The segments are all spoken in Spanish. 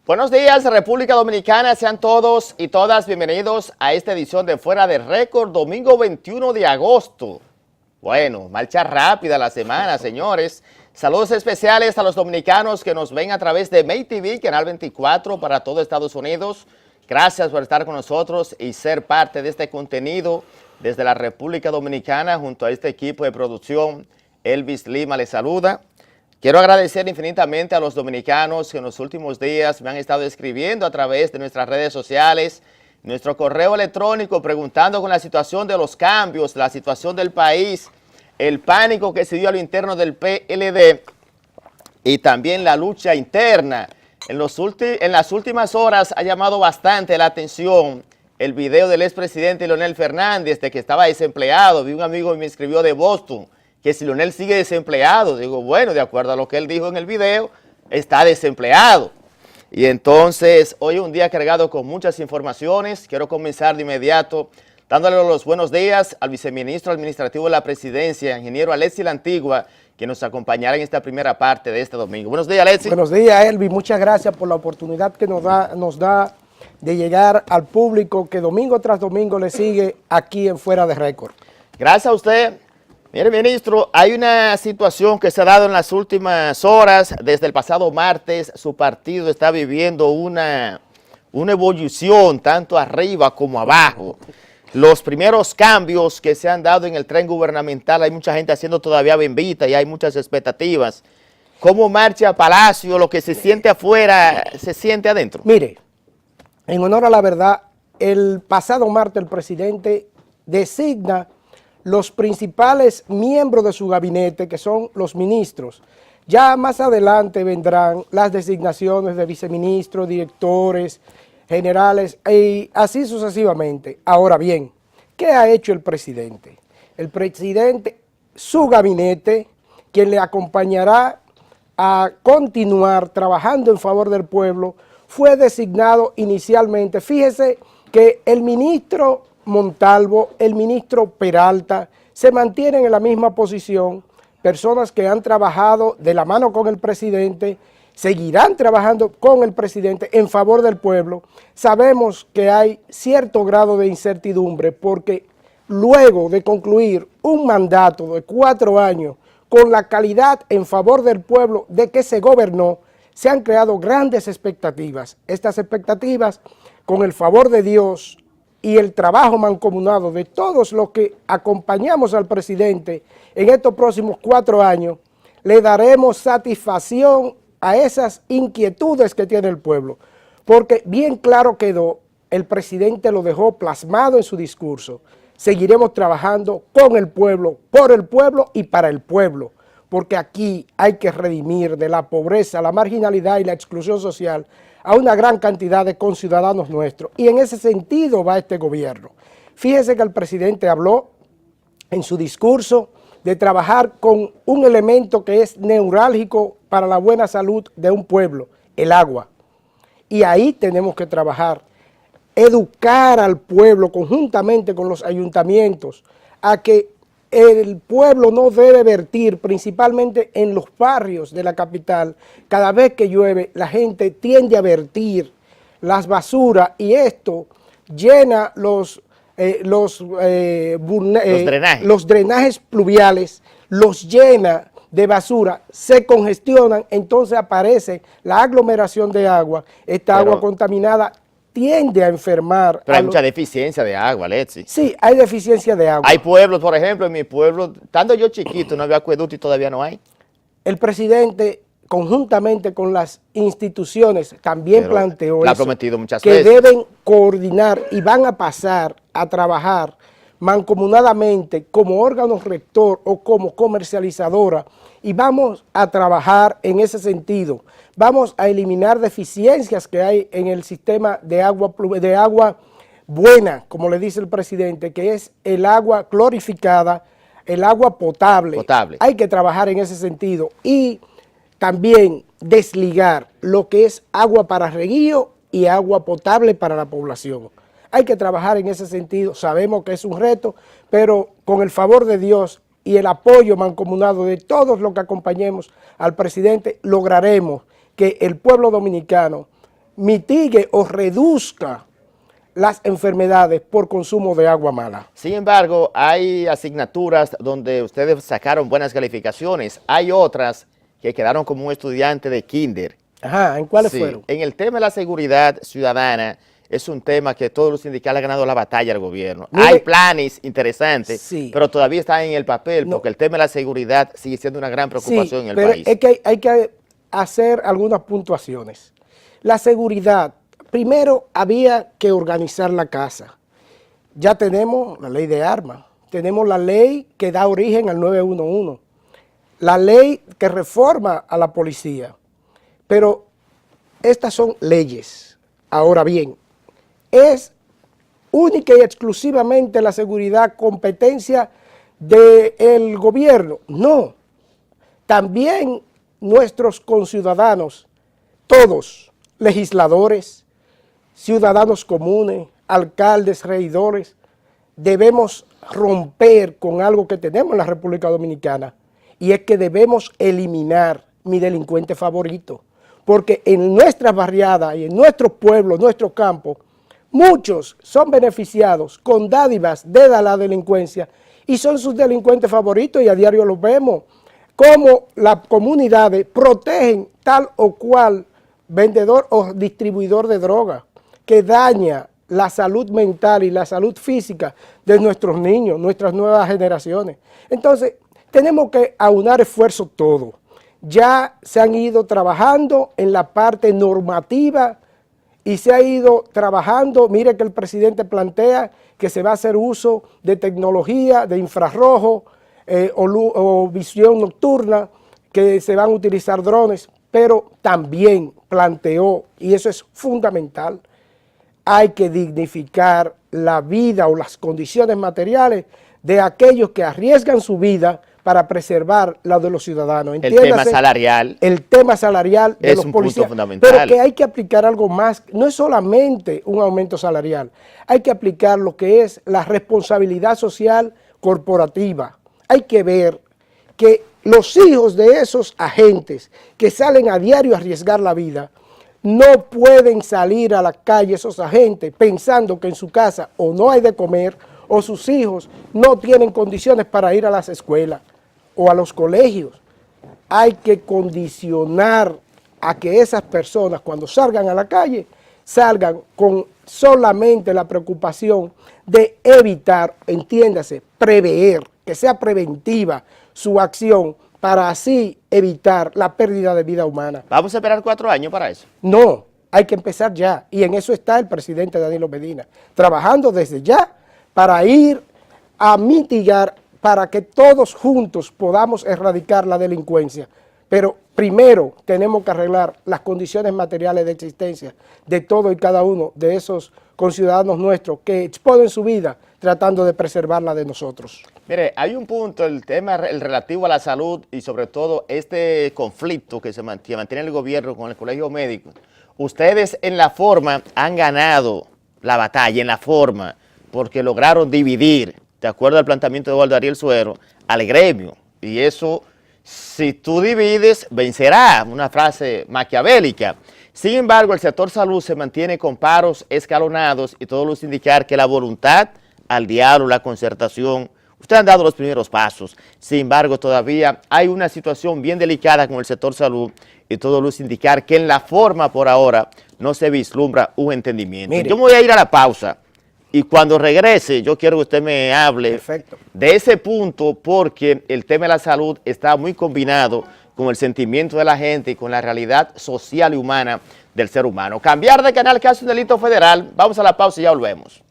Buenos días, República Dominicana, sean todos y todas bienvenidos a esta edición de Fuera de Récord, domingo 21 de agosto. Bueno, marcha rápida la semana, señores. Saludos especiales a los dominicanos que nos ven a través de May TV, Canal 24 para todo Estados Unidos. Gracias por estar con nosotros y ser parte de este contenido desde la República Dominicana junto a este equipo de producción. Elvis Lima les saluda. Quiero agradecer infinitamente a los dominicanos que en los últimos días me han estado escribiendo a través de nuestras redes sociales, nuestro correo electrónico, preguntando con la situación de los cambios, la situación del país, el pánico que se dio a lo interno del PLD y también la lucha interna. En las últimas horas ha llamado bastante la atención el video del expresidente Leonel Fernández de que estaba desempleado. Vi un amigo que me escribió de Boston que si Leonel sigue desempleado, digo, bueno, de acuerdo a lo que él dijo en el video, está desempleado. Y entonces, hoy es un día cargado con muchas informaciones. Quiero comenzar de inmediato dándole los buenos días al viceministro administrativo de la presidencia, ingeniero Alexis La Antigua, que nos acompañará en esta primera parte de este domingo. Buenos días, Alexis. Buenos días, Elvis. Muchas gracias por la oportunidad que nos da de llegar al público que domingo tras domingo le sigue aquí en Fuera de Récord. Gracias a usted. Mire, ministro, hay una situación que se ha dado en las últimas horas. Desde el pasado martes, su partido está viviendo una evolución tanto arriba como abajo. Los primeros cambios que se han dado en el tren gubernamental, hay mucha gente haciendo todavía bembita y hay muchas expectativas. ¿Cómo marcha Palacio? Lo que se siente afuera, ¿se siente adentro? Mire, en honor a la verdad, el pasado martes el presidente designa los principales miembros de su gabinete, que son los ministros. Ya más adelante vendrán las designaciones de viceministros, directores, generales, y así sucesivamente. Ahora bien, ¿qué ha hecho el presidente? El presidente, su gabinete, quien le acompañará a continuar trabajando en favor del pueblo, fue designado inicialmente. Fíjese que el ministro Montalvo, el ministro Peralta, se mantienen en la misma posición, personas que han trabajado de la mano con el presidente, seguirán trabajando con el presidente en favor del pueblo. Sabemos que hay cierto grado de incertidumbre porque luego de concluir un mandato de 4 años con la calidad en favor del pueblo de que se gobernó, se han creado grandes expectativas. Estas expectativas, con el favor de Dios y el trabajo mancomunado de todos los que acompañamos al presidente en estos próximos 4 años, le daremos satisfacción a esas inquietudes que tiene el pueblo, porque bien claro quedó, el presidente lo dejó plasmado en su discurso. Seguiremos trabajando con el pueblo, por el pueblo y para el pueblo, porque aquí hay que redimir de la pobreza, la marginalidad y la exclusión social a una gran cantidad de conciudadanos nuestros. Y en ese sentido va este gobierno. Fíjese que el presidente habló en su discurso de trabajar con un elemento que es neurálgico para la buena salud de un pueblo, el agua. Y ahí tenemos que trabajar, educar al pueblo conjuntamente con los ayuntamientos a que el pueblo no debe vertir, principalmente en los barrios de la capital. Cada vez que llueve, la gente tiende a vertir las basuras y esto llena los drenajes pluviales, los llena de basura, se congestionan, entonces aparece la aglomeración de agua. Agua contaminada tiende a enfermar. Pero hay mucha deficiencia de agua, Alexis. Sí, hay deficiencia de agua. Hay pueblos, por ejemplo, en mi pueblo, estando yo chiquito, no había acueducto y todavía no hay. El presidente, conjuntamente con las instituciones, también planteó ha eso, prometido muchas que veces. deben coordinar y van a pasar a trabajar mancomunadamente como órgano rector o como comercializadora, y vamos a trabajar en ese sentido. Vamos a eliminar deficiencias que hay en el sistema de agua buena, como le dice el presidente, que es el agua clorificada, el agua potable. Hay que trabajar en ese sentido y también desligar lo que es agua para reguío y agua potable para la población. Hay que trabajar en ese sentido, sabemos que es un reto, pero con el favor de Dios y el apoyo mancomunado de todos los que acompañemos al presidente, lograremos que el pueblo dominicano mitigue o reduzca las enfermedades por consumo de agua mala. Sin embargo, hay asignaturas donde ustedes sacaron buenas calificaciones, hay otras que quedaron como un estudiante de kinder. Ajá, ¿en cuáles Sí, fueron? en el tema de la seguridad ciudadana, es un tema que todos los sindicales han ganado la batalla al gobierno. Mire, hay planes interesantes, sí, pero todavía están en el papel, no, porque el tema de la seguridad sigue siendo una gran preocupación sí, en el pero país. es que hay que hacer algunas puntuaciones. La seguridad, primero había que organizar la casa. Ya tenemos la ley de armas, tenemos la ley que da origen al 911, la ley que reforma a la policía, pero estas son leyes. Ahora bien, ¿es única y exclusivamente la seguridad competencia del gobierno? No, también nuestros conciudadanos, todos, legisladores, ciudadanos comunes, alcaldes, regidores, debemos romper con algo que tenemos en la República Dominicana, y es que debemos eliminar mi delincuente favorito, porque en nuestras barriadas y en nuestros pueblos, nuestros campos, muchos son beneficiados con dádivas de la delincuencia y son sus delincuentes favoritos, y a diario los vemos, cómo las comunidades protegen tal o cual vendedor o distribuidor de droga que daña la salud mental y la salud física de nuestros niños, nuestras nuevas generaciones. Entonces, tenemos que aunar esfuerzos todos. Ya se han ido trabajando en la parte normativa y se ha ido trabajando, mire que el presidente plantea que se va a hacer uso de tecnología, de infrarrojo o visión nocturna, que se van a utilizar drones, pero también planteó, y eso es fundamental, hay que dignificar la vida o las condiciones materiales de aquellos que arriesgan su vida para preservar la de los ciudadanos. El tema salarial. El tema salarial de los policías. Punto fundamental. Pero que hay que aplicar algo más, no es solamente un aumento salarial, hay que aplicar lo que es la responsabilidad social corporativa. Hay que ver que los hijos de esos agentes que salen a diario a arriesgar la vida, no pueden salir a la calle esos agentes pensando que en su casa o no hay de comer o sus hijos no tienen condiciones para ir a las escuelas o a los colegios. Hay que condicionar a que esas personas cuando salgan a la calle, salgan con solamente la preocupación de evitar, entiéndase, prever, que sea preventiva su acción para así evitar la pérdida de vida humana. ¿Vamos a esperar 4 años para eso? No, hay que empezar ya, y en eso está el presidente Danilo Medina, trabajando desde ya para ir a mitigar, para que todos juntos podamos erradicar la delincuencia. Pero primero tenemos que arreglar las condiciones materiales de existencia de todo y cada uno de esos conciudadanos nuestros que exponen su vida tratando de preservarla de nosotros. Mire, hay un punto, el tema el relativo a la salud y sobre todo este conflicto que se mantiene el gobierno con el colegio médico. Ustedes en la forma han ganado la batalla, en la forma, porque lograron dividir, de acuerdo al planteamiento de Waldo Ariel Suero, al gremio. Y eso, si tú divides, vencerá, una frase maquiavélica. Sin embargo, el sector salud se mantiene con paros escalonados y todo luce indicar que la voluntad al diálogo, la concertación, ustedes han dado los primeros pasos. Sin embargo, todavía hay una situación bien delicada con el sector salud y todo luce indicar que en la forma por ahora no se vislumbra un entendimiento. Mire, yo me voy a ir a la pausa y cuando regrese yo quiero que usted me hable de ese punto, porque el tema de la salud está muy combinado con el sentimiento de la gente y con la realidad social y humana del ser humano. Cambiar de canal que hace un delito federal. Vamos a la pausa y ya volvemos.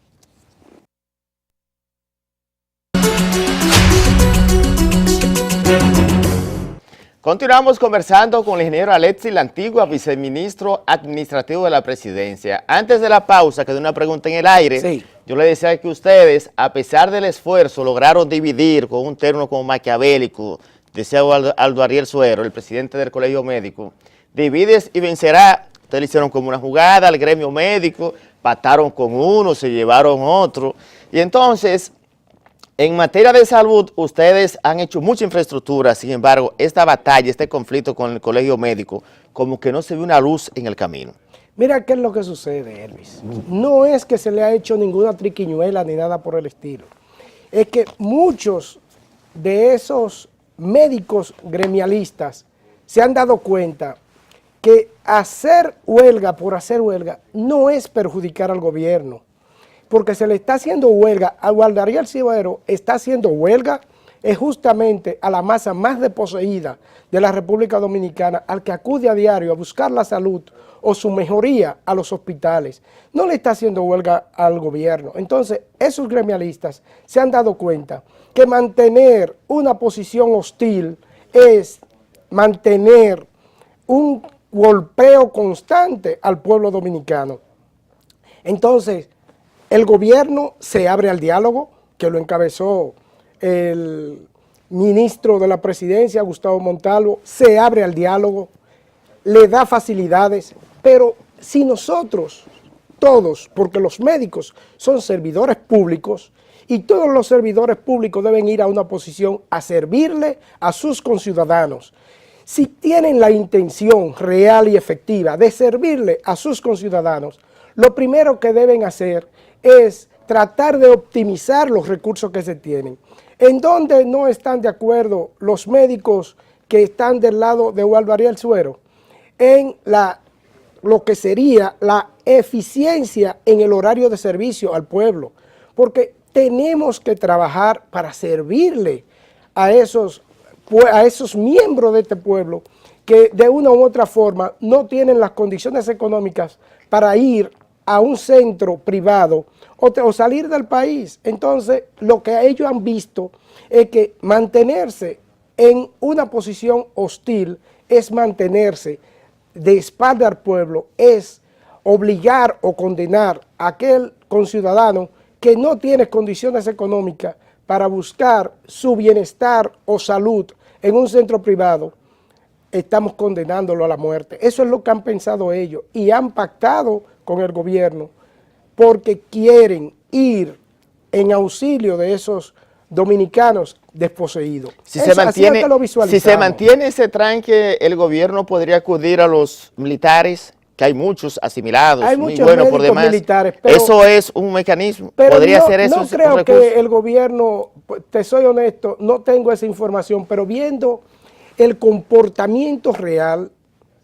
Continuamos conversando con el ingeniero Alexis La Antigua, viceministro administrativo de la presidencia. Antes de la pausa, quedó una pregunta en el aire. Sí. Yo le decía que ustedes, a pesar del esfuerzo, lograron dividir con un término como maquiavélico, decía Waldo Ariel Suero, el presidente del colegio médico, divides y vencerá. Ustedes le hicieron como una jugada al gremio médico, pataron con uno, se llevaron otro. Y entonces, En materia de salud, ustedes han hecho mucha infraestructura, sin embargo, esta batalla, este conflicto con el colegio médico, como que no se ve una luz en el camino. Mira qué es lo que sucede, Elvis. No es que se le ha hecho ninguna triquiñuela ni nada por el estilo. Es que muchos de esos médicos gremialistas se han dado cuenta que hacer huelga por hacer huelga no es perjudicar al gobierno, porque se le está haciendo huelga, a Waldariel Suero está haciendo huelga, es justamente a la masa más desposeída de la República Dominicana, al que acude a diario a buscar la salud o su mejoría a los hospitales. No le está haciendo huelga al gobierno. Entonces, esos gremialistas se han dado cuenta que mantener una posición hostil es mantener un golpeo constante al pueblo dominicano. Entonces, el gobierno se abre al diálogo, que lo encabezó el ministro de la presidencia, Gustavo Montalvo, se abre al diálogo, le da facilidades, pero si nosotros, todos, porque los médicos son servidores públicos y todos los servidores públicos deben ir a una posición a servirle a sus conciudadanos. Si tienen la intención real y efectiva de servirle a sus conciudadanos, lo primero que deben hacer es tratar de optimizar los recursos que se tienen. En donde no están de acuerdo los médicos que están del lado de Waldariel Suero, en lo que sería la eficiencia en el horario de servicio al pueblo, porque tenemos que trabajar para servirle a esos miembros de este pueblo que de una u otra forma no tienen las condiciones económicas para ir a un centro privado o salir del país. Entonces, lo que ellos han visto es que mantenerse en una posición hostil es mantenerse de espalda al pueblo, es obligar o condenar a aquel conciudadano que no tiene condiciones económicas para buscar su bienestar o salud en un centro privado. Estamos condenándolo a la muerte. Eso es lo que han pensado ellos y han pactado con el gobierno porque quieren ir en auxilio de esos dominicanos desposeídos. Si se mantiene ese tranque, el gobierno podría acudir a los militares, que hay muchos asimilados, hay muy muchos buenos por demás. Militares, pero, eso es un mecanismo, pero podría ser eso. No creo que el gobierno, te soy honesto, no tengo esa información, pero viendo el comportamiento real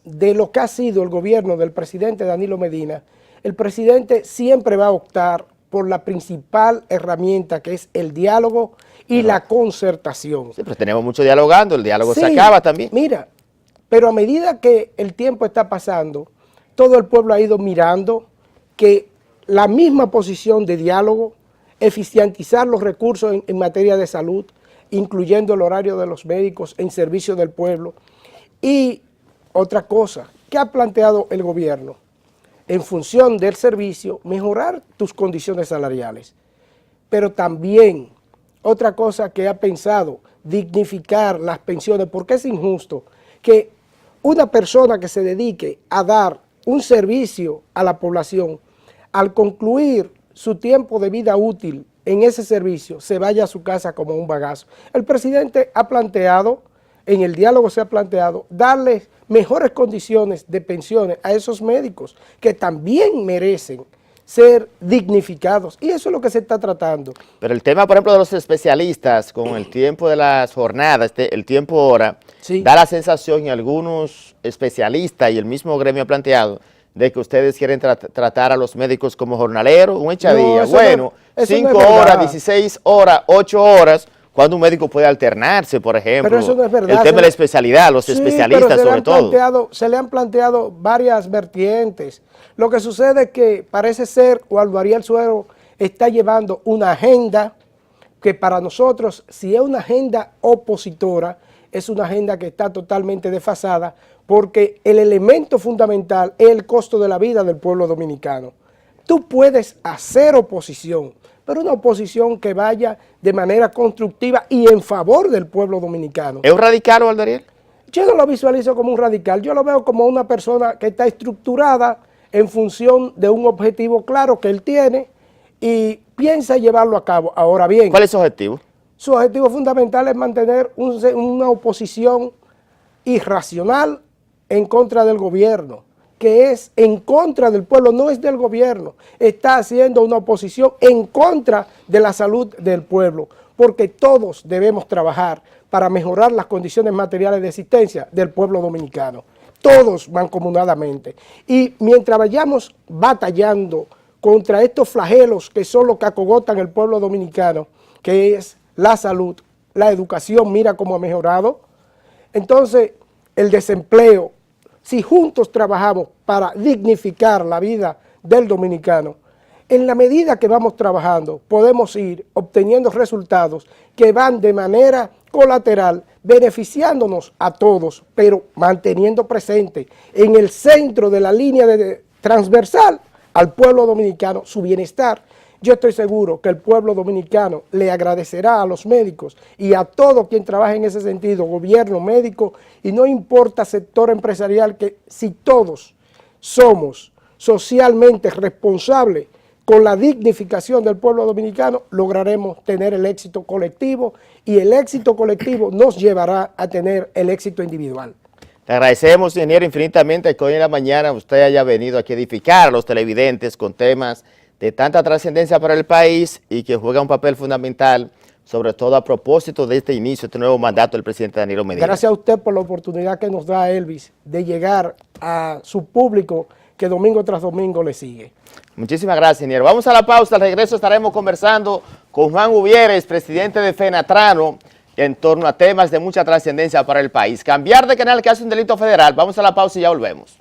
de lo que ha sido el gobierno del presidente Danilo Medina, el presidente siempre va a optar por la principal herramienta, que es el diálogo y la concertación. Sí, pero tenemos mucho dialogando, el diálogo se acaba también. Mira, pero a medida que el tiempo está pasando, todo el pueblo ha ido mirando que la misma posición de diálogo, eficientizar los recursos en materia de salud, incluyendo el horario de los médicos en servicio del pueblo. Y otra cosa, ¿qué ha planteado el gobierno? En función del servicio, mejorar tus condiciones salariales. Pero también, otra cosa que ha pensado, dignificar las pensiones, porque es injusto que una persona que se dedique a dar un servicio a la población, al concluir su tiempo de vida útil en ese servicio, se vaya a su casa como un bagazo. El presidente ha planteado, en el diálogo se ha planteado, darles mejores condiciones de pensiones a esos médicos que también merecen ser dignificados, y eso es lo que se está tratando. Pero el tema, por ejemplo, de los especialistas, con el tiempo de las jornadas, el tiempo hora, sí, da la sensación, y algunos especialistas y el mismo gremio ha planteado, de que ustedes quieren tratar a los médicos como jornaleros, un echadía, bueno, 5 horas, 16 horas, 8 horas, cuando un médico puede alternarse, por ejemplo. Pero eso no es verdad. El tema de la especialidad, los especialistas sobre todo. Se le han planteado varias vertientes. Lo que sucede es que parece ser que Waldariel Suero está llevando una agenda que para nosotros, si es una agenda opositora, es una agenda que está totalmente desfasada, porque el elemento fundamental es el costo de la vida del pueblo dominicano. Tú puedes hacer oposición, pero una oposición que vaya de manera constructiva y en favor del pueblo dominicano. ¿Es un radical, Waldariel? Yo no lo visualizo como un radical, yo lo veo como una persona que está estructurada en función de un objetivo claro que él tiene y piensa llevarlo a cabo. Ahora bien, ¿Cuál es su objetivo? su objetivo fundamental es mantener una oposición irracional en contra del gobierno, que es en contra del pueblo, no es del gobierno. Está haciendo una oposición en contra de la salud del pueblo, porque todos debemos trabajar para mejorar las condiciones materiales de existencia del pueblo dominicano, todos mancomunadamente. Y mientras vayamos batallando contra estos flagelos que son los que acogotan el pueblo dominicano, que es la salud, la educación, mira cómo ha mejorado, entonces el desempleo, si juntos trabajamos para dignificar la vida del dominicano, en la medida que vamos trabajando podemos ir obteniendo resultados que van de manera colateral, beneficiándonos a todos, pero manteniendo presente en el centro de la línea transversal al pueblo dominicano su bienestar. Yo estoy seguro que el pueblo dominicano le agradecerá a los médicos y a todo quien trabaje en ese sentido, gobierno, médico, y no importa sector empresarial, que si todos somos socialmente responsables con la dignificación del pueblo dominicano, lograremos tener el éxito colectivo, y el éxito colectivo nos llevará a tener el éxito individual. Le agradecemos, ingeniero, infinitamente que hoy en la mañana usted haya venido aquí a edificar a los televidentes con temas de tanta trascendencia para el país y que juega un papel fundamental, sobre todo a propósito de este inicio, este nuevo mandato del presidente Danilo Medina. Gracias a usted por la oportunidad que nos da, Elvis, de llegar a su público que domingo tras domingo le sigue. Muchísimas gracias, ingeniero. Vamos a la pausa. Al regreso estaremos conversando con Juan Uvieres, presidente de FENATRANO, en torno a temas de mucha trascendencia para el país. Cambiar de canal que hace un delito federal. Vamos a la pausa y ya volvemos.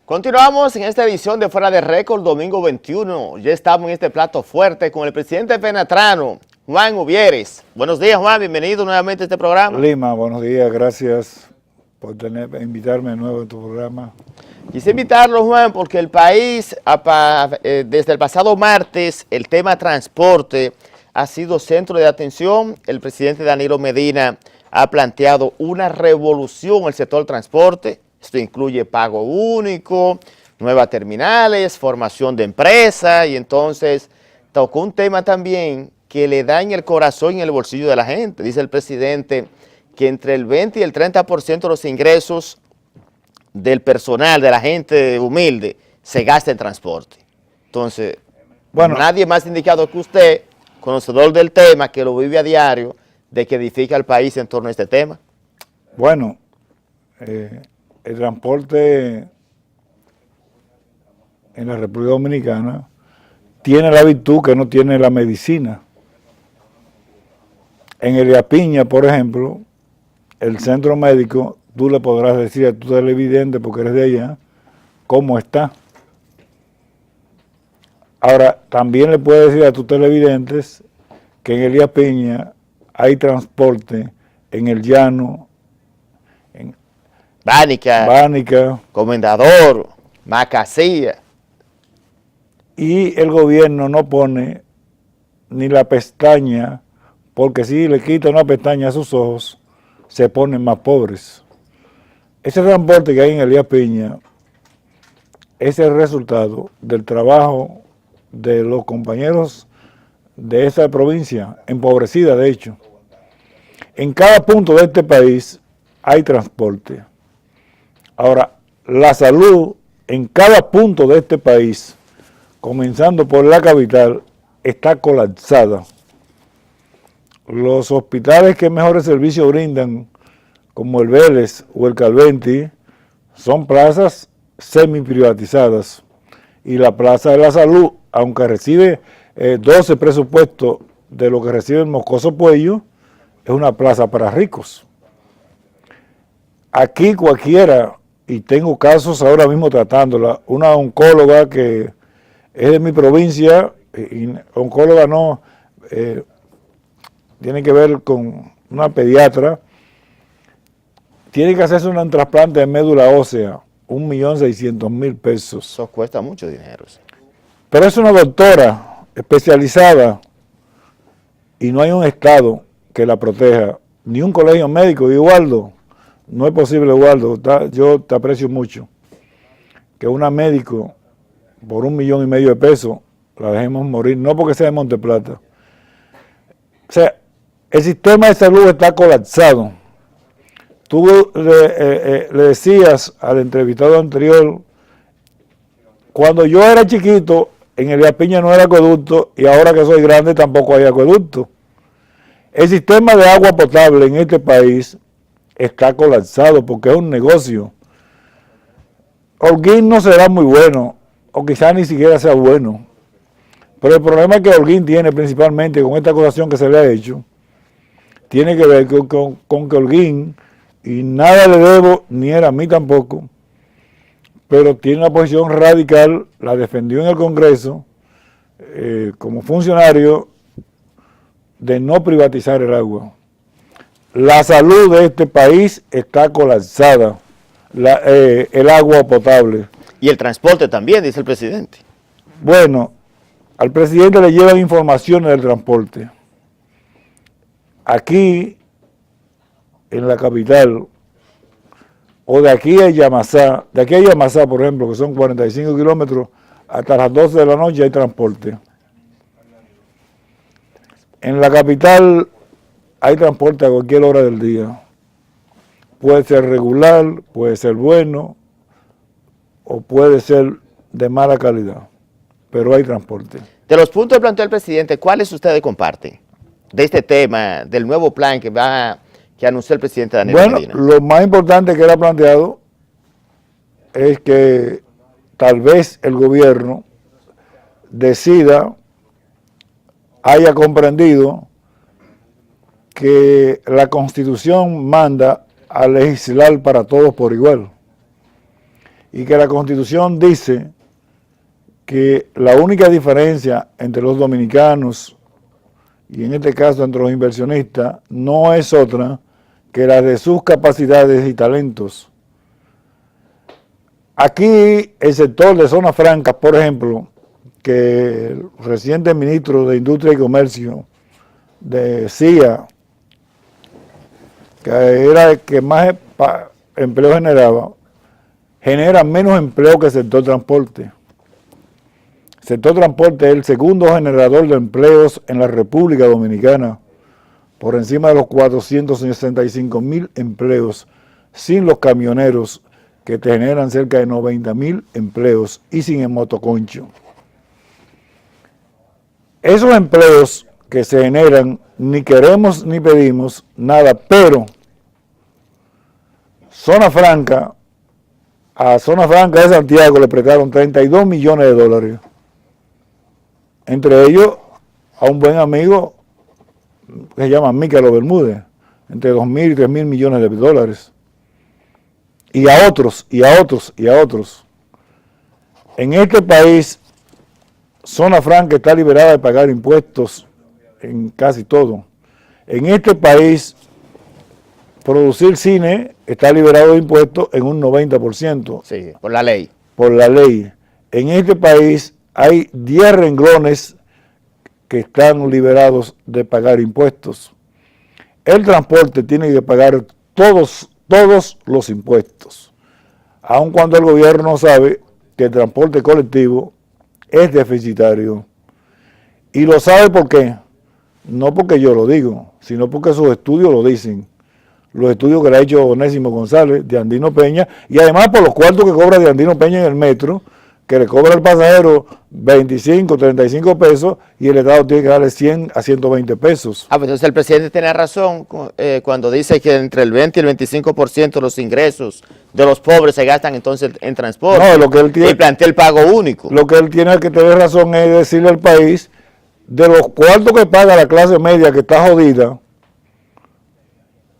Continuamos en esta edición de Fuera de Récord, domingo 21. Ya estamos en este plato fuerte con el presidente de FENATRANO, Juan Uvieres. Buenos días, Juan. Bienvenido nuevamente a este programa. Lima, buenos días. Gracias por invitarme de nuevo a tu programa. Quise invitarlo, Juan, porque el país, desde el pasado martes, el tema transporte ha sido centro de atención. El presidente Danilo Medina ha planteado una revolución en el sector transporte. Esto incluye pago único, nuevas terminales, formación de empresas, y entonces tocó un tema también que le da en el corazón y en el bolsillo de la gente. Dice el presidente que entre el 20 y el 30% de los ingresos del personal, de la gente humilde, se gasta en transporte. Entonces, bueno, nadie más indicado que usted, conocedor del tema, que lo vive a diario, de que edifica al país en torno a este tema. Bueno, el transporte en la República Dominicana tiene la virtud que no tiene la medicina. En Elías Piña, por ejemplo, el centro médico, tú le podrás decir a tu televidente, porque eres de allá, cómo está. Ahora, también le puedes decir a tus televidentes que en Elías Piña hay transporte en el llano, en Bánica, Comendador, Macasía. Y el gobierno no pone ni la pestaña, porque si le quita una pestaña a sus ojos, se ponen más pobres. Ese transporte que hay en Elías Piña es el resultado del trabajo de los compañeros de esa provincia, empobrecida de hecho. En cada punto de este país hay transporte. Ahora, la salud en cada punto de este país, comenzando por la capital, está colapsada. Los hospitales que mejores servicios brindan, como el Vélez o el Calventi, son plazas semi-privatizadas. Y la Plaza de la Salud, aunque recibe 12 presupuestos de lo que recibe el Moscoso Puello, es una plaza para ricos. Aquí cualquiera, y tengo casos ahora mismo tratándola, una oncóloga que es de mi provincia, y oncóloga no, tiene que ver con una pediatra, tiene que hacerse un trasplante de médula ósea, 1.600.000 pesos. Eso cuesta mucho dinero. Sí. Pero es una doctora especializada y no hay un Estado que la proteja, ni un colegio médico. Y Waldo, no es posible, Waldo, yo te aprecio mucho. que una médico por 1,5 millones de pesos la dejemos morir, no porque sea de Monteplata. O sea, el sistema de salud está colapsado. Tú le decías al entrevistado anterior, cuando yo era chiquito, en Elías Piña no era acueducto y ahora que soy grande tampoco hay acueducto. El sistema de agua potable en este país está colapsado porque es un negocio. Holguín no será muy bueno, o quizás ni siquiera sea bueno. Pero el problema que Holguín tiene principalmente con esta acusación que se le ha hecho, tiene que ver con que Holguín, y nada le debo, ni era a mí tampoco, pero tiene una posición radical, la defendió en el Congreso, como funcionario, de no privatizar el agua. La salud de este país está colapsada, el agua potable. Y el transporte también, dice el presidente. Bueno, al presidente le llevan informaciones del transporte. Aquí, en la capital, o de aquí a Yamasá, por ejemplo, que son 45 kilómetros, hasta las 12 de la noche hay transporte. En la capital hay transporte a cualquier hora del día. Puede ser regular, puede ser bueno, o puede ser de mala calidad, pero hay transporte. De los puntos que planteó el presidente, ¿cuáles ustedes comparten de este tema, del nuevo plan que anunció el presidente Danilo Medina? Bueno, lo más importante que él ha planteado es que tal vez el gobierno decida, haya comprendido que la Constitución manda a legislar para todos por igual y que la Constitución dice que la única diferencia entre los dominicanos y en este caso entre los inversionistas no es otra que la de sus capacidades y talentos. Aquí el sector de zonas francas, por ejemplo, que el reciente ministro de Industria y Comercio decía que era el que más empleo generaba, genera menos empleo que el sector transporte. El sector transporte es el segundo generador de empleos en la República Dominicana, por encima de los 465,000 empleos, sin los camioneros que te generan cerca de 90,000 empleos y sin el motoconcho. Esos empleos que se generan, ni queremos ni pedimos nada, pero a Zona Franca de Santiago le prestaron 32 millones de dólares. Entre ellos, a un buen amigo que se llama Mícalo Bermúdez, entre 2,000 y 3,000 millones de dólares. Y a otros, y a otros, y a otros. En este país, Zona Franca está liberada de pagar impuestos en casi todo. En este país, producir cine está liberado de impuestos en un 90%. Sí, por la ley. Por la ley. En este país hay 10 renglones que están liberados de pagar impuestos. El transporte tiene que pagar todos los impuestos, aun cuando el gobierno sabe que el transporte colectivo es deficitario. Y lo sabe ¿por qué? No porque yo lo digo, sino porque sus estudios lo dicen. Los estudios que le ha hecho Onésimo González, de Andino Peña, y además por los cuartos que cobra de Andino Peña en el metro, que le cobra al pasajero 25, 35 pesos y el Estado tiene que darle 100 a 120 pesos. Pues entonces el presidente tiene razón cuando dice que entre el 20 y el 25% de los ingresos de los pobres se gastan entonces en transporte. No, lo que él tiene, y plantea el pago único. Lo que él tiene que tener razón es decirle al país, de los cuartos que paga la clase media que está jodida,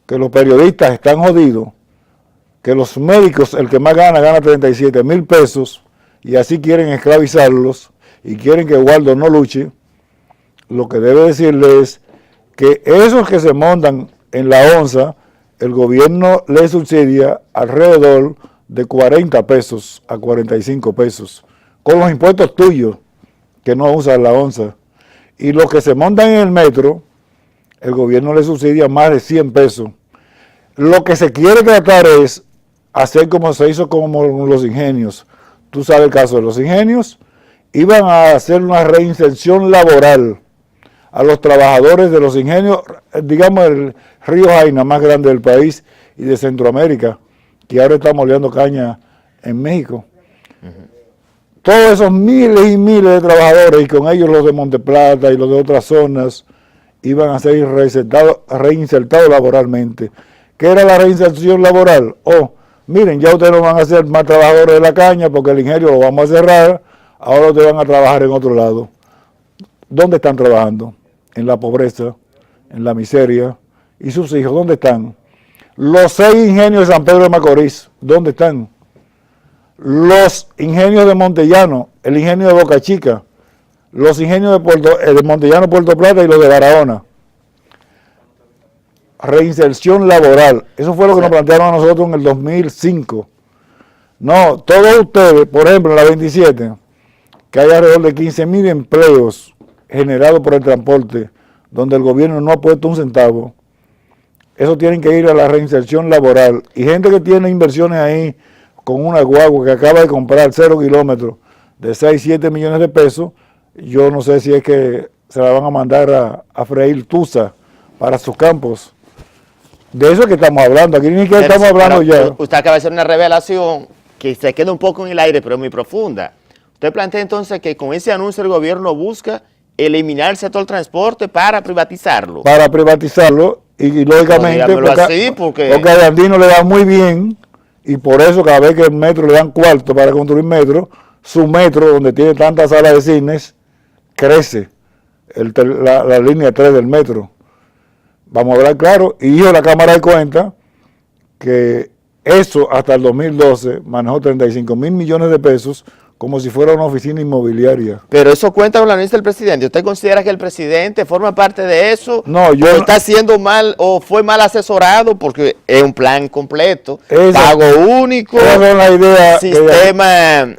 que los periodistas están jodidos, que los médicos, el que más gana 37,000 pesos, y así quieren esclavizarlos, y quieren que Waldo no luche. Lo que debe decirle es que esos que se montan en la onza, el gobierno les subsidia alrededor de 40 pesos a 45 pesos, con los impuestos tuyos, que no usan la onza. Y los que se montan en el metro, el gobierno les subsidia más de 100 pesos. Lo que se quiere tratar es hacer como se hizo con los ingenios. tú sabes el caso de los ingenios, iban a hacer una reinserción laboral a los trabajadores de los ingenios, digamos el río Jaina más grande del país y de Centroamérica, que ahora está moleando caña en México. Todos esos miles y miles de trabajadores, y con ellos los de Monteplata y los de otras zonas, iban a ser reinsertados laboralmente. ¿Qué era la reinserción laboral? Miren, ya ustedes no van a ser más trabajadores de la caña porque el ingenio lo vamos a cerrar, ahora ustedes van a trabajar en otro lado. ¿Dónde están trabajando? En la pobreza, en la miseria. ¿Y sus hijos dónde están? Los 6 ingenios de San Pedro de Macorís, ¿dónde están? Los ingenios de Montellano, el ingenio de Boca Chica, los ingenios de Montellano, Puerto Plata y los de Barahona. Reinserción laboral, eso fue lo que nos plantearon a nosotros en el 2005. No, todos ustedes, por ejemplo, en la 27, que hay alrededor de 15.000 empleos generados por el transporte, donde el gobierno no ha puesto un centavo, eso tienen que ir a la reinserción laboral. Y gente que tiene inversiones ahí, con una guagua que acaba de comprar 0 kilómetros de 6, 7 millones de pesos, yo no sé si es que se la van a mandar a freír tusa para sus campos. De eso es que estamos hablando, aquí ni que estamos hablando ya. Usted acaba de hacer una revelación que se queda un poco en el aire, pero muy profunda. Usted plantea entonces que con ese anuncio el gobierno busca eliminar el sector transporte para privatizarlo. Para privatizarlo, y lógicamente, porque a Andino le va muy bien, y por eso cada vez que el metro le dan cuarto para construir metro, su metro, donde tiene tantas salas de cines, crece la línea 3 del metro. Vamos a hablar claro, y dijo la Cámara de Cuentas que eso hasta el 2012 manejó 35.000 millones de pesos como si fuera una oficina inmobiliaria. Pero eso cuenta con la lista del presidente. ¿Usted considera que el presidente forma parte de eso? No, yo ¿O está haciendo mal o fue mal asesorado? Porque es un plan completo, pago único, sistema,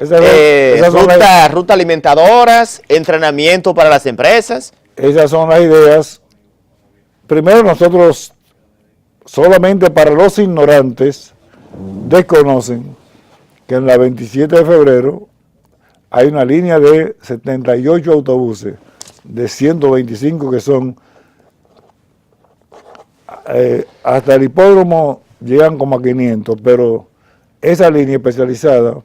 ruta alimentadoras, entrenamiento para las empresas. Esas son las ideas. Primero, nosotros, solamente para los ignorantes, desconocen que en la 27 de febrero hay una línea de 78 autobuses, de 125 que son, hasta el hipódromo llegan como a 500, pero esa línea especializada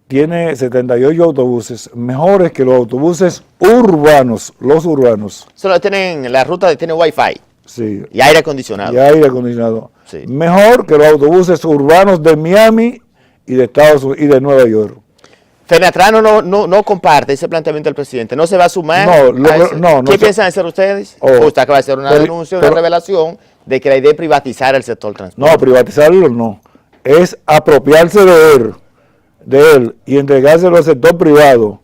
tiene 78 autobuses, mejores que los autobuses urbanos, los urbanos. Solo tienen, la ruta tiene Wi-Fi. Sí. Y aire acondicionado. Y aire acondicionado. Sí. Mejor que los autobuses urbanos de Miami y de Estados Unidos y de Nueva York. Fenatrano no comparte ese planteamiento del presidente, no se va a sumar. ¿Qué piensan hacer ustedes? Usted acaba de hacer una denuncia, una revelación de que la idea es privatizar el sector transporte. No, privatizarlo no. Es apropiarse de él y entregárselo al sector privado.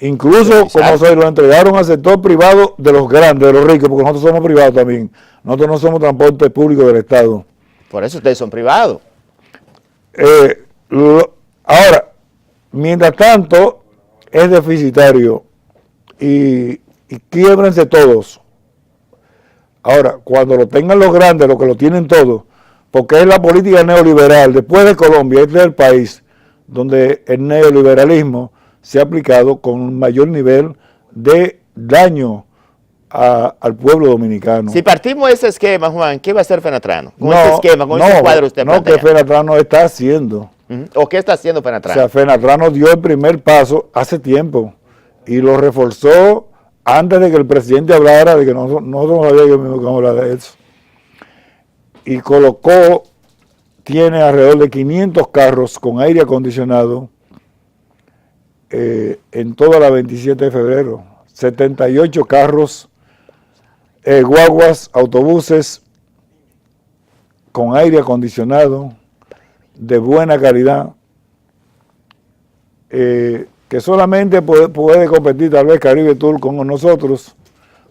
Incluso, como se lo entregaron al sector privado de los grandes, de los ricos, porque nosotros somos privados también. Nosotros no somos transporte público del Estado. Por eso ustedes son privados. Ahora, mientras tanto, es deficitario y quiébrense todos. Ahora, cuando lo tengan los grandes, los que lo tienen todo, porque es la política neoliberal, después de Colombia, este es el país donde el neoliberalismo se ha aplicado con un mayor nivel de daño al pueblo dominicano. Si partimos de ese esquema, Juan, ¿qué va a hacer Fenatrano? Con ese esquema, con ese cuadro usted plantea. No, que Fenatrano está haciendo. ¿O qué está haciendo Fenatrano? O sea, Fenatrano dio el primer paso hace tiempo y lo reforzó antes de que el presidente hablara, de que nosotros no sabíamos que hablar de eso. Y tiene alrededor de 500 carros con aire acondicionado en toda la 27 de febrero. 78 carros, guaguas, autobuses con aire acondicionado de buena calidad, que solamente puede competir tal vez Caribe Tour con nosotros,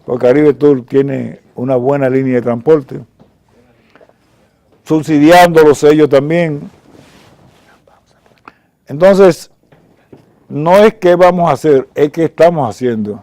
porque Caribe Tour tiene una buena línea de transporte, subsidiándolos ellos también. Entonces, no es que vamos a hacer, es que estamos haciendo.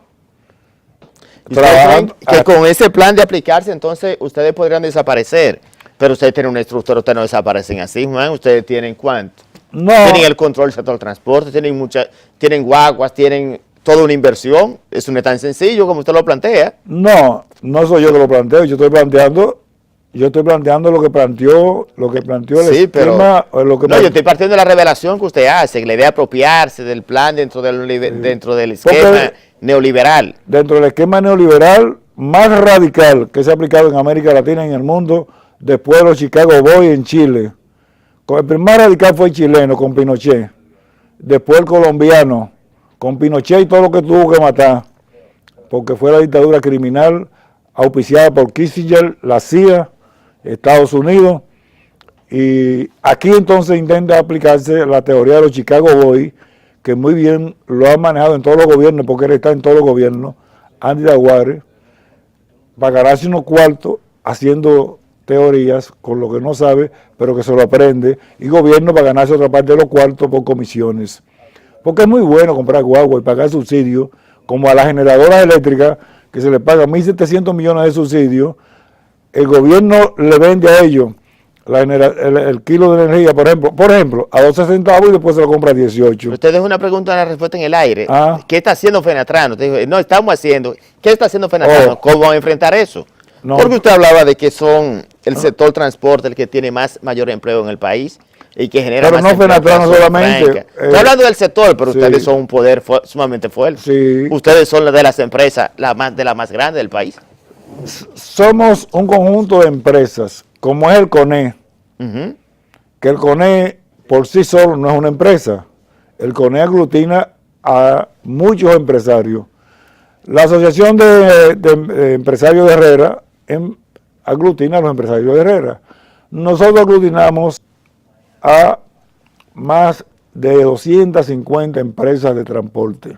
Que con ese plan de aplicarse, entonces, ustedes podrían desaparecer. Pero ustedes tienen una estructura, ustedes no desaparecen así, Juan. ¿Ustedes tienen cuánto? No. Tienen el control del sector del transporte, tienen guaguas, tienen toda una inversión. Eso no es tan sencillo como usted lo plantea. No, no soy yo que lo planteo, yo estoy planteando lo que planteó el Sí, pero esquema, o lo que no, yo estoy partiendo de la revelación que usted hace, que la idea de apropiarse del plan dentro del esquema neoliberal. dentro del esquema neoliberal más radical que se ha aplicado en América Latina y en el mundo, después de los Chicago Boys en Chile. El primer radical fue el chileno con Pinochet, después el colombiano con Pinochet y todo lo que tuvo que matar, porque fue la dictadura criminal auspiciada por Kissinger, la CIA, Estados Unidos, y aquí entonces intenta aplicarse la teoría de los Chicago Boys, que muy bien lo ha manejado en todos los gobiernos, porque él está en todos los gobiernos, Andy Daguare, para ganarse unos cuartos haciendo teorías con lo que no sabe, pero que se lo aprende, y gobierno para ganarse otra parte de los cuartos por comisiones. Porque es muy bueno comprar guagua y pagar subsidios, como a las generadoras eléctricas, que se les paga 1.700 millones de subsidios, el gobierno le vende a ellos el kilo de energía, por ejemplo, a 12 centavos y después se lo compra a 18. Usted dejó una pregunta, una respuesta en el aire. Ah. ¿Qué está haciendo Fenatrano? Usted dijo, no, estamos haciendo. ¿Qué está haciendo Fenatrano? Oh. ¿Cómo va a enfrentar eso? No. Porque usted hablaba de que son el sector transporte el que tiene mayor empleo en el país y que genera Pero más no empleo Fenatrano en la zona solamente, franca. Estoy hablando del sector, pero sí. ustedes son un poder sumamente fuerte. Sí. Ustedes son de las empresas de las más grandes del país. Somos un conjunto de empresas, como es el CONE, Ujú. que el CONE por sí solo no es una empresa. El CONE aglutina a muchos empresarios. La Asociación de Empresarios de Herrera aglutina a los empresarios de Herrera. Nosotros aglutinamos a más de 250 empresas de transporte.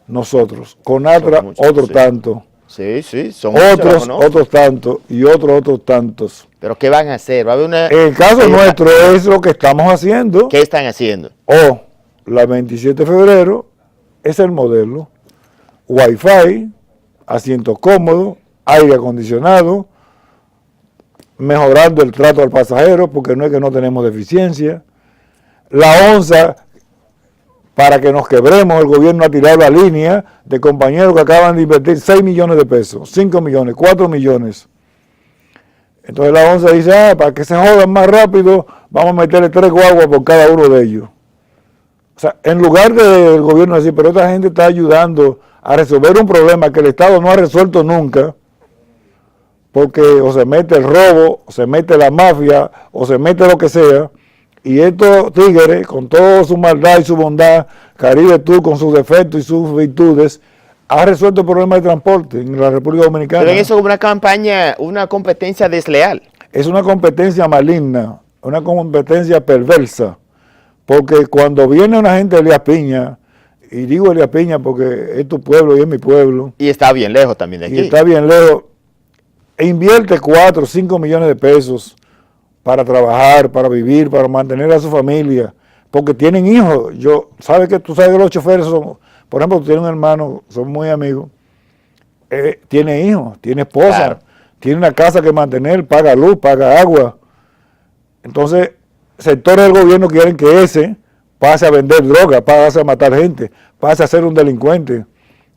Nosotros, Conatra, Son muchos, otro sí. tanto. Sí, son muchos, Otros, ¿no? otros tantos y otros tantos. Pero ¿qué van a hacer? ¿Va a haber una, En el caso nuestro es lo que estamos haciendo. ¿Qué están haciendo? La 27 de febrero es el modelo. Wi-Fi, asientos cómodos, aire acondicionado, mejorando el trato al pasajero, porque no es que no tenemos deficiencia. La onza, para que nos quebremos, el gobierno ha tirado la línea de compañeros que acaban de invertir 6 millones de pesos, 5 millones, 4 millones. Entonces la onza dice, para que se jodan más rápido, vamos a meterle 3 guaguas por cada uno de ellos. O sea, en lugar del gobierno decir, pero esta gente está ayudando a resolver un problema que el Estado no ha resuelto nunca, porque o se mete el robo, o se mete la mafia, o se mete lo que sea, y estos tigres, con toda su maldad y su bondad, Caribe Tour con sus defectos y sus virtudes, ha resuelto el problema de transporte en la República Dominicana. ¿Ven eso como una campaña, una competencia desleal? Es una competencia maligna, una competencia perversa, porque cuando viene una gente de Elías Piña, y digo Elías Piña porque es tu pueblo y es mi pueblo, Y está bien lejos también de aquí. y está bien lejos, e invierte 4 o 5 millones de pesos para trabajar, para vivir, para mantener a su familia, porque tienen hijos. Tú sabes que los choferes son, por ejemplo, tú tienes un hermano, son muy amigos, tiene hijos, tiene esposa, Claro. tiene una casa que mantener, paga luz, paga agua. Entonces, sectores del gobierno quieren que ese pase a vender droga, pase a matar gente, pase a ser un delincuente,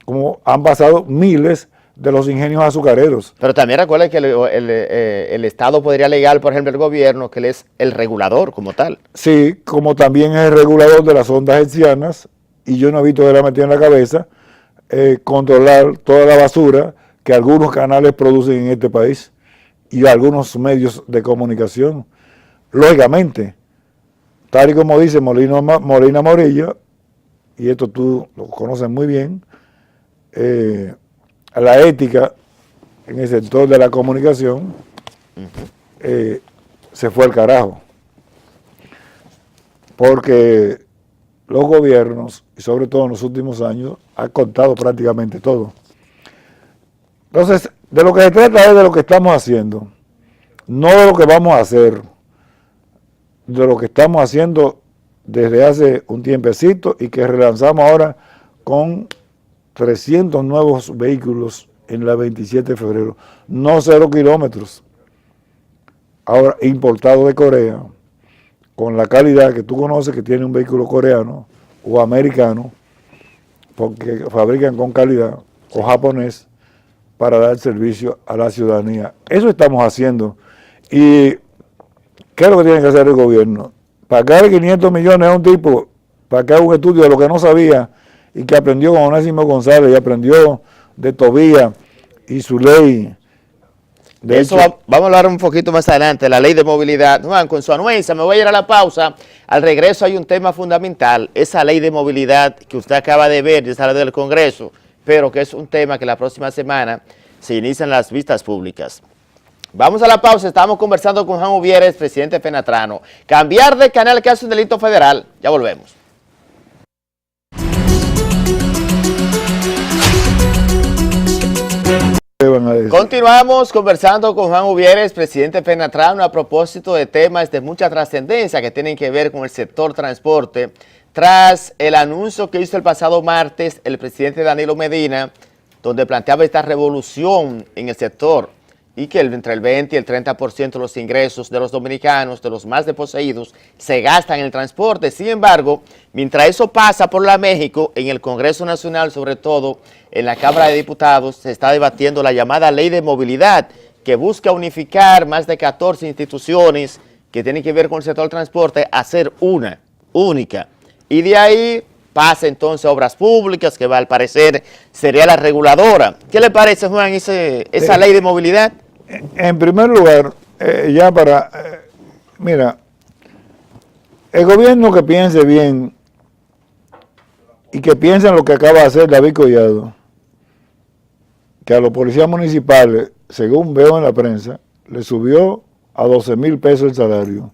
como han pasado miles de los ingenios azucareros. Pero también recuerden que el Estado podría alegar, por ejemplo, el gobierno, que él es el regulador como tal. Sí, como también es el regulador de las ondas hertzianas, y yo no he visto que le ha metido en la cabeza controlar toda la basura que algunos canales producen en este país y algunos medios de comunicación. Lógicamente, tal y como dice Molina Morillo, y esto tú lo conoces muy bien, la ética en el sector de la comunicación se fue al carajo. Porque los gobiernos, y sobre todo en los últimos años, han cortado prácticamente todo. Entonces, de lo que se trata es de lo que estamos haciendo, no de lo que vamos a hacer, de lo que estamos haciendo desde hace un tiempecito y que relanzamos ahora con 300 nuevos vehículos en la 27 de febrero, no 0 kilómetros, ahora importados de Corea, con la calidad que tú conoces que tiene un vehículo coreano o americano, porque fabrican con calidad, o japonés, para dar servicio a la ciudadanía. Eso estamos haciendo. ¿Y qué es lo que tiene que hacer el gobierno? Pagar 500 millones a un tipo para que haga un estudio de lo que no sabía y que aprendió con Onésimo González y aprendió de Tobías y su ley. De eso vamos a hablar un poquito más adelante, la ley de movilidad. Juan, con su anuencia, me voy a ir a la pausa. Al regreso hay un tema fundamental, esa ley de movilidad que usted acaba de ver, ya sale del Congreso, pero que es un tema que la próxima semana se inician las vistas públicas. Vamos a la pausa, estamos conversando con Juan Uvieres, presidente de Fenatrano. Cambiar de canal que hace un delito federal, ya volvemos. Continuamos conversando con Juan Uvieres, presidente de Fenatrano, a propósito de temas de mucha trascendencia que tienen que ver con el sector transporte, tras el anuncio que hizo el pasado martes el presidente Danilo Medina, donde planteaba esta revolución en el sector y que entre el 20 y el 30% de los ingresos de los dominicanos, de los más desposeídos, se gastan en el transporte. Sin embargo, mientras eso pasa por la México, en el Congreso Nacional, sobre todo en la Cámara de Diputados, se está debatiendo la llamada Ley de Movilidad, que busca unificar más de 14 instituciones que tienen que ver con el sector del transporte, a ser una, única. Y de ahí pasa entonces a Obras Públicas, que al parecer sería la reguladora. ¿Qué le parece, Juan, esa ley de movilidad? En primer lugar, mira, el gobierno que piense bien y que piense en lo que acaba de hacer David Collado, que a los policías municipales, según veo en la prensa, le subió a 12,000 pesos el salario.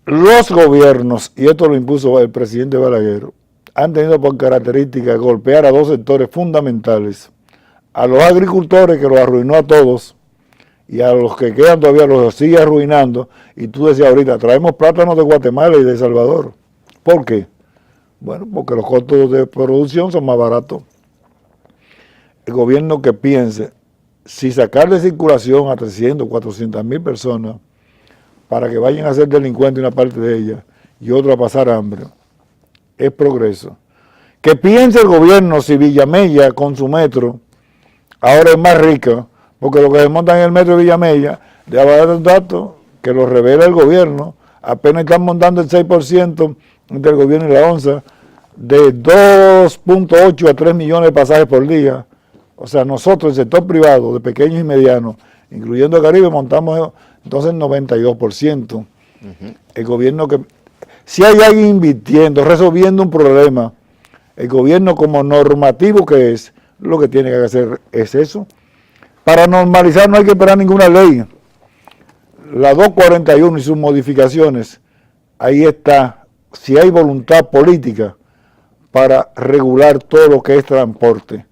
Los gobiernos, y esto lo impuso el presidente Balaguer, han tenido por característica golpear a dos sectores fundamentales: a los agricultores, que los arruinó a todos, y a los que quedan todavía los sigue arruinando. Y tú decías ahorita, traemos plátanos de Guatemala y de El Salvador. ¿Por qué? Bueno, porque los costos de producción son más baratos. El gobierno que piense, si sacar de circulación a 300, 400,000 personas para que vayan a ser delincuentes una parte de ellas y otra a pasar hambre, es progreso. Que piense el gobierno si Villamella con su metro ahora es más rica, porque lo que se montan en el metro de Villamella, le va a dar un dato que lo revela el gobierno, apenas están montando el 6% entre el gobierno y la ONSA, de 2.8 a 3 millones de pasajes por día. O sea, nosotros, el sector privado, de pequeños y medianos, incluyendo el Caribe, montamos entonces el 92%. El gobierno que... Si hay alguien invirtiendo, resolviendo un problema, el gobierno como normativo que es, lo que tiene que hacer es eso. Para normalizar no hay que esperar ninguna ley. La 241 y sus modificaciones, ahí está, si hay voluntad política para regular todo lo que es transporte.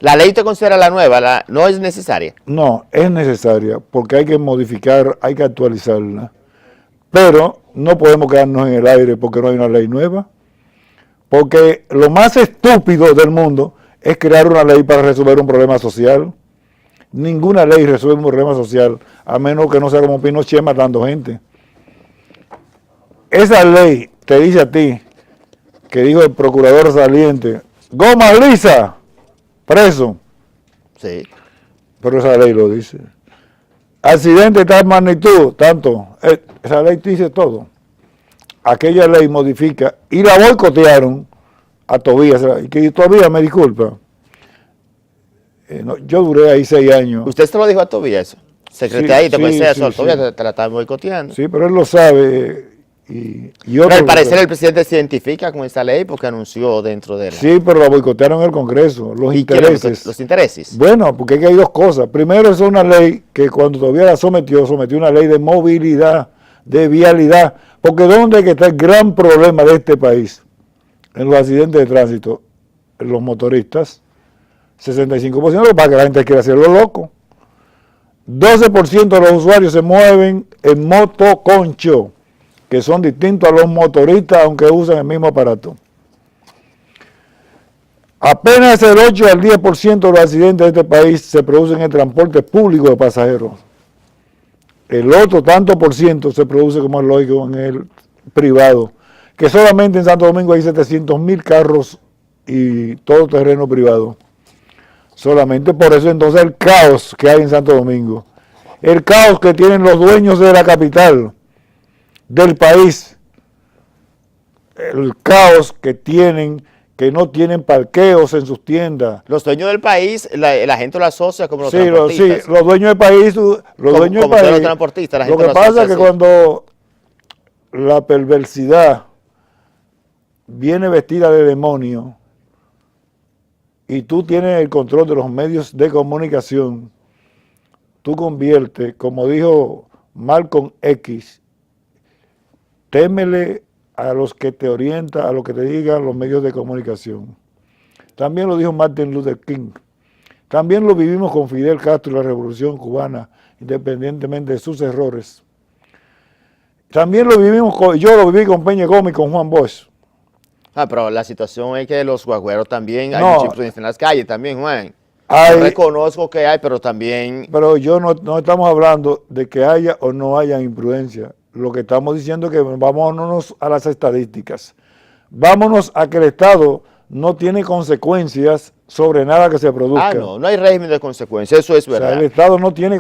¿La ley te considera la nueva? ¿No es necesaria? No, es necesaria porque hay que modificar, hay que actualizarla. Pero no podemos quedarnos en el aire porque no hay una ley nueva. Porque lo más estúpido del mundo es crear una ley para resolver un problema social. Ninguna ley resuelve un problema social, a menos que no sea como Pinochet matando gente. Esa ley te dice a ti, que dijo el procurador saliente, goma lisa, preso. Sí. Pero esa ley lo dice. Accidente de tal magnitud, tanto. Esa ley te dice todo. Aquella ley modifica, y la boicotearon a Tobías, y que todavía me disculpa. Yo duré ahí 6 años. ¿Usted se lo dijo a Tobías eso? Secretario, sí, Tobías te la están boicoteando. Sí, pero él lo sabe. Pero al parecer el presidente se identifica con esa ley porque anunció dentro de la... Sí, pero la boicotearon en el Congreso, los intereses. ¿Los intereses? Bueno, porque hay dos cosas. Primero, es una ley que cuando todavía la sometió una ley de movilidad, de vialidad. Porque ¿dónde está el gran problema de este país? En los accidentes de tránsito, en los motoristas, 65% para que la gente quiera hacerlo loco. 12% de los usuarios se mueven en motoconcho, que son distintos a los motoristas, aunque usan el mismo aparato. Apenas el 8 al 10% de los accidentes de este país se producen en transporte público de pasajeros. el otro tanto por ciento se produce, como es lógico, en el privado, que solamente en Santo Domingo hay 700,000 carros y todo terreno privado. Solamente por eso entonces el caos que hay en Santo Domingo, el caos que tienen los dueños de la capital, del país, el caos que tienen, que no tienen parqueos en sus tiendas. Los dueños del país, la gente lo asocia como los Sí, transportistas. los dueños del país, los dueños del país. Los transportistas, la Lo gente que lo pasa asocia es que así. cuando la perversidad viene vestida de demonio y tú tienes el control de los medios de comunicación, tú conviertes, como dijo Malcolm X, témele a los que te orientan, a lo que te digan los medios de comunicación. También lo dijo Martin Luther King. También lo vivimos con Fidel Castro y la Revolución Cubana, independientemente de sus errores. También lo vivimos, yo lo viví con Peña Gómez y con Juan Bosch. Pero la situación es que los guagüeros también, hay No. mucha influencia en las calles también, Juan. Hay- Yo reconozco que hay, pero también... Pero yo no estamos hablando de que haya o no haya imprudencia. Lo que estamos diciendo es que vámonos a las estadísticas. Vámonos a que el Estado no tiene consecuencias sobre nada que se produzca. no hay régimen de consecuencias, eso es O sea, verdad. el Estado no tiene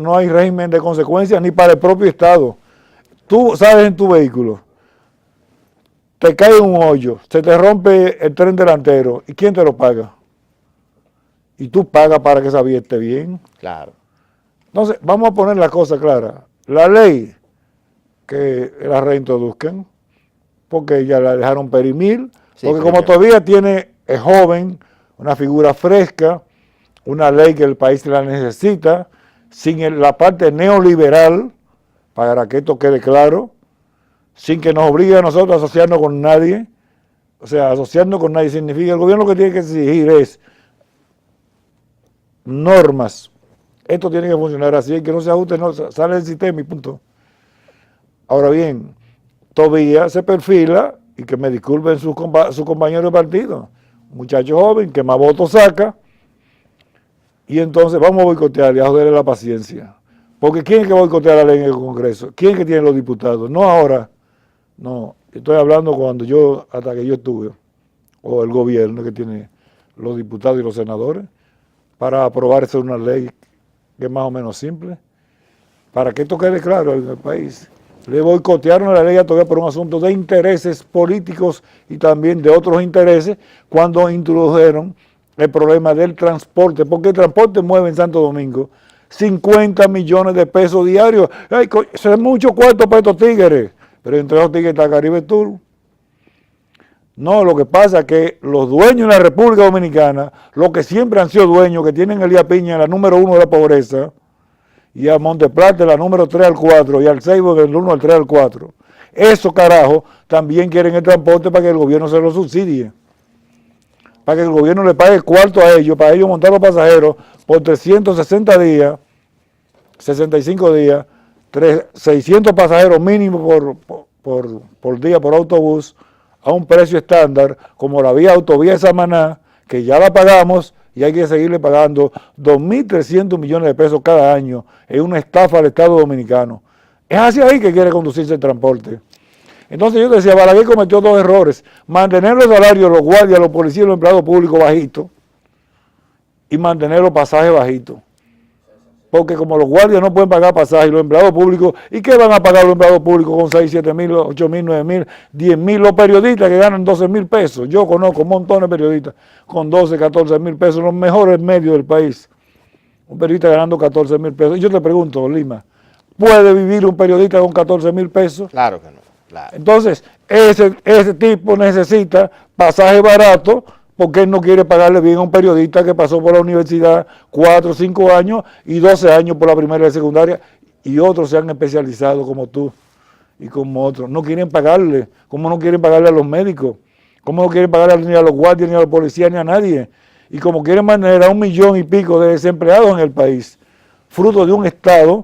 no hay régimen de consecuencias ni para el propio Estado. Tú sabes en tu vehículo, te cae un hoyo, se te rompe el tren delantero, ¿y quién te lo paga? Y tú pagas para que esa vía esté bien. Claro. Entonces, vamos a poner la cosa clara. La ley que la reintroduzcan, porque ya la dejaron perimir, Sí, porque primero. como todavía es joven, una figura fresca, una ley que el país la necesita, sin la parte neoliberal, para que esto quede claro, sin que nos obligue a nosotros a asociarnos con nadie. O sea, asociarnos con nadie significa, el gobierno lo que tiene que exigir es normas. Esto tiene que funcionar así, que no se ajuste, no sale del sistema y punto. Ahora bien, todavía se perfila, y que me disculpen sus compañeros de partido, un muchacho joven que más votos saca, y entonces vamos a boicotear y a joderle la paciencia. Porque ¿quién es que boicotea la ley en el Congreso? ¿Quién es que tiene los diputados? No ahora, no, estoy hablando hasta que yo estuve, o el gobierno que tiene los diputados y los senadores, para aprobar una ley que es más o menos simple, para que esto quede claro en el país. Le boicotearon la ley todavía por un asunto de intereses políticos y también de otros intereses cuando introdujeron el problema del transporte, porque el transporte mueve en Santo Domingo 50 millones de pesos diarios. Ay, eso es mucho cuarto para estos tigres, pero entre esos tigres está Caribe Tour. No, lo que pasa es que los dueños de la República Dominicana, los que siempre han sido dueños, que tienen a Elías Piña la número 1 de la pobreza, y a Monteplata la número 3 al 4, y al Seibo del 1 al 3 al 4, esos carajos también quieren el transporte para que el gobierno se lo subsidie, para que el gobierno le pague cuarto a ellos, para ellos montar los pasajeros por 360 días, 65 días, 600 pasajeros mínimo por día por autobús, a un precio estándar, como la vía autovía de Samaná, que ya la pagamos y hay que seguirle pagando 2.300 millones de pesos cada año. Es una estafa al Estado Dominicano. Es hacia ahí que quiere conducirse el transporte. Entonces yo decía, Balaguer cometió dos errores: mantener los salarios de los guardias, los policías y los empleados públicos bajitos, y mantener los pasajes bajitos. Porque como los guardias no pueden pagar pasajes, los empleados públicos, ¿y qué van a pagar los empleados públicos con 6, 7 mil, 8 mil, 9 mil, 10 mil? Los periodistas que ganan 12 mil pesos. Yo conozco montones de periodistas con 12, 14 mil pesos, los mejores medios del país. Un periodista ganando 14 mil pesos. Y yo te pregunto, Lima, ¿puede vivir un periodista con 14 mil pesos? Claro que no, claro. Entonces, ese tipo necesita pasaje barato, porque él no quiere pagarle bien a un periodista que pasó por la universidad 4 o 5 años y 12 años por la primera y secundaria, y otros se han especializado como tú y como otros. No quieren pagarle, como no quieren pagarle a los médicos, como no quieren pagarle ni a los guardias, ni a los policías, ni a nadie. Y como quieren mantener a 1 millón y pico de desempleados en el país, fruto de un Estado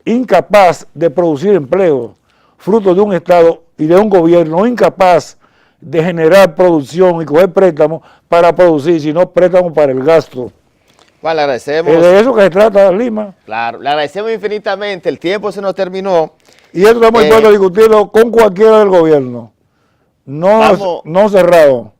incapaz de producir empleo, fruto de un Estado y de un gobierno incapaz de generar producción y coger préstamos para producir, sino préstamos para el gasto. Juan, le agradecemos. Es de eso que se trata Lima. Claro, le agradecemos infinitamente. El tiempo se nos terminó. Y eso estamos dispuestos a discutirlo con cualquiera del gobierno. No cerrado.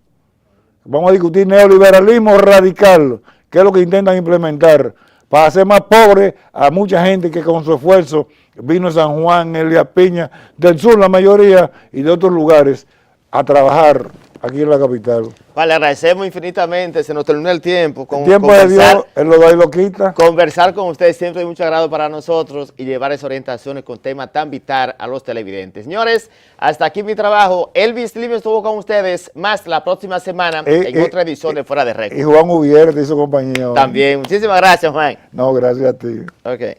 Vamos a discutir neoliberalismo radical, que es lo que intentan implementar para hacer más pobre a mucha gente que con su esfuerzo vino a San Juan, Elías Piña, del sur la mayoría y de otros lugares a trabajar aquí en la capital. Juan, le agradecemos infinitamente, se nos terminó el tiempo. El tiempo de Dios, Él lo da y lo quita. Conversar con ustedes siempre es mucho agrado para nosotros y llevar esas orientaciones con temas tan vital a los televidentes. Señores, hasta aquí mi trabajo. Elvis Livio estuvo con ustedes más la próxima semana en otra edición de Fuera de Récord. Y Juan Ubier te hizo compañía. También. Muchísimas gracias, Juan. No, gracias a ti. Ok.